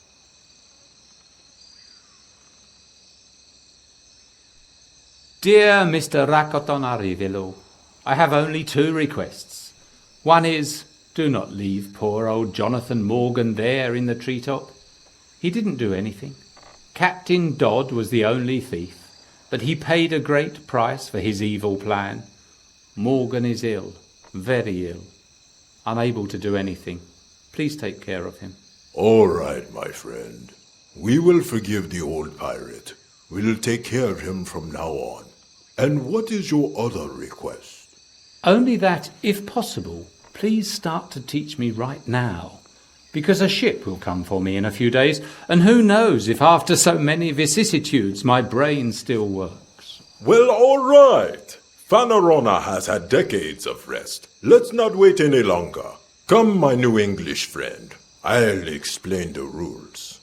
Dear Mr. Rakotonarevilo, I have only two requests. One is, do not leave poor old Jonathan Morgan there in the treetop. He didn't do anything. Captain Dodd was the only thief, but he paid a great price for his evil plan. Morgan is ill, very ill, unable to do anything. Please take care of him. All right, my friend. We will forgive the old pirate. We'll take care of him from now on. And what is your other request? Only that, if possible, please start to teach me right now, because a ship will come for me in a few days, and who knows if after so many vicissitudes my brain still works. Well, all right. Fanarona has had decades of rest. Let's not wait any longer. Come, my new English friend. I'll explain the rules.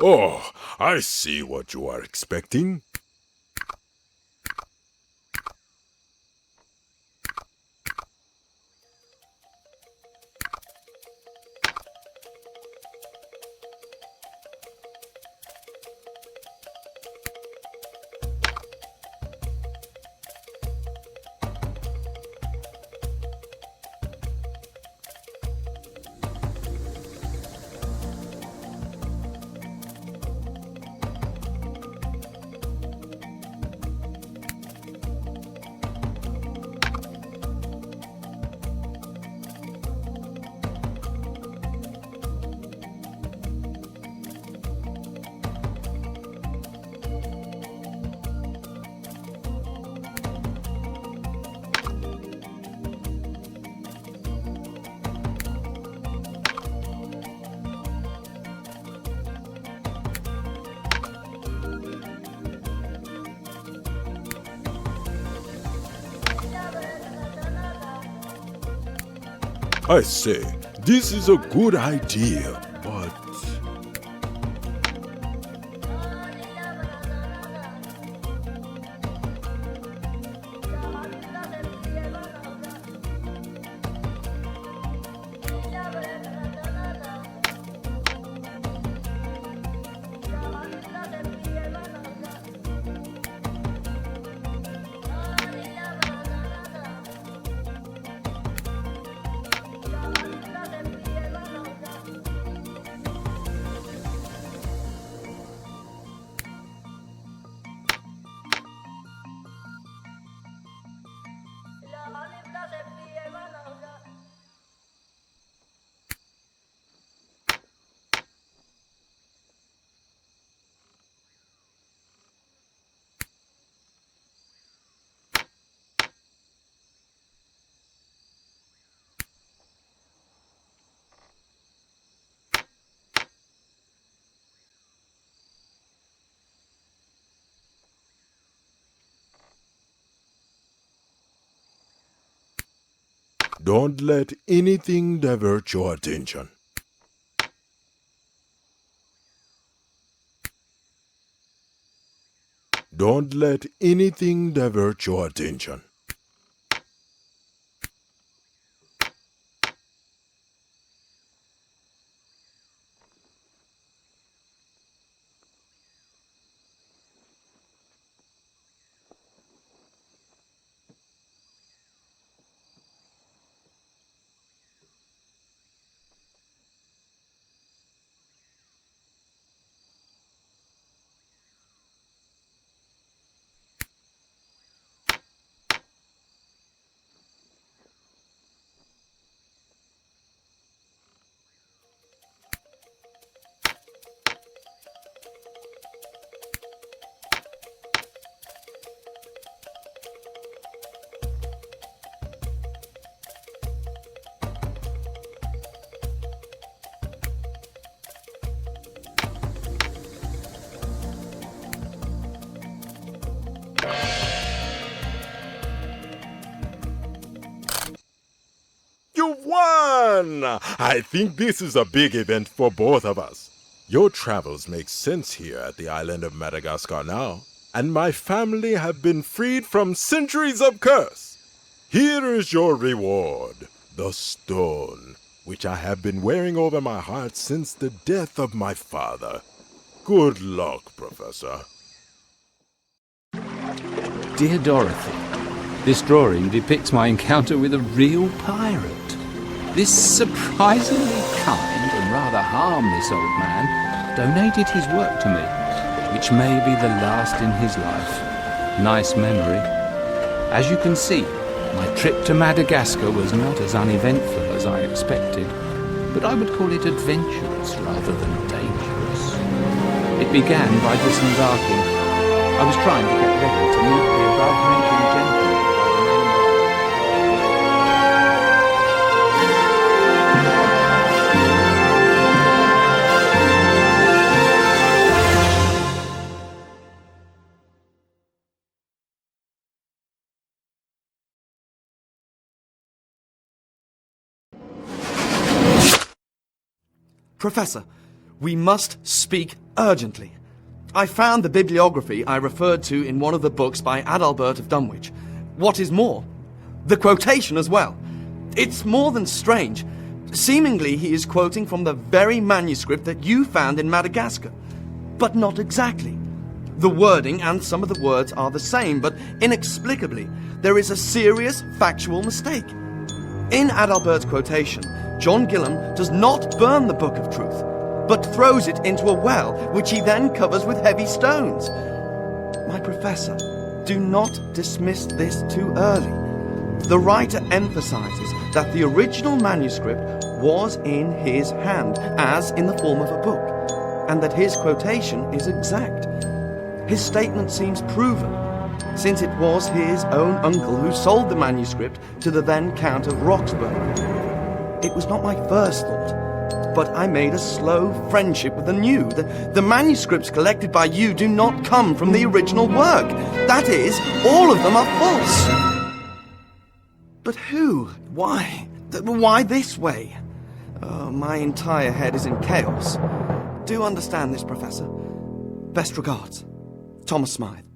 Oh, I see what you are expecting. I say, this is a good idea, but... Don't let anything divert your attention. Don't let anything divert your attention. You won! I think this is a big event for both of us. Your travels make sense here at the island of Madagascar now, and my family have been freed from centuries of curse. Here is your reward, the stone, which I have been wearing over my heart since the death of my father. Good luck, Professor. Dear Dorothy, this drawing depicts my encounter with a real pirate. This surprisingly kind and rather harmless old man donated his work to me, which may be the last in his life. Nice memory. As you can see, my trip to Madagascar was not as uneventful as I expected, but I would call it adventurous rather than dangerous. It began by disembarking. I was trying to get ready to meet the above-mentioned gentleman by the name Professor, We must speak urgently. I found the bibliography I referred to in one of the books by Adalbert of Dunwich. What is more, the quotation as well. It's more than strange. Seemingly he is quoting from the very manuscript that you found in Madagascar. But not exactly. The wording and some of the words are the same, but inexplicably, there is a serious factual mistake. In Adalbert's quotation, John Gillam does not burn the Book of Truth, but throws it into a well, which he then covers with heavy stones. My professor, do not dismiss this too early. The writer emphasizes that the original manuscript was in his hand, as in the form of a book, and that his quotation is exact. His statement seems proven, since it was his own uncle who sold the manuscript to the then Count of Roxburgh. It was not my first thought, but I made a slow friendship with the new. The manuscripts collected by you do not come from the original work. That is, all of them are false. But who? Why? Why this way? Oh, my entire head is in chaos. Do understand this, Professor. Best regards, Thomas Smythe.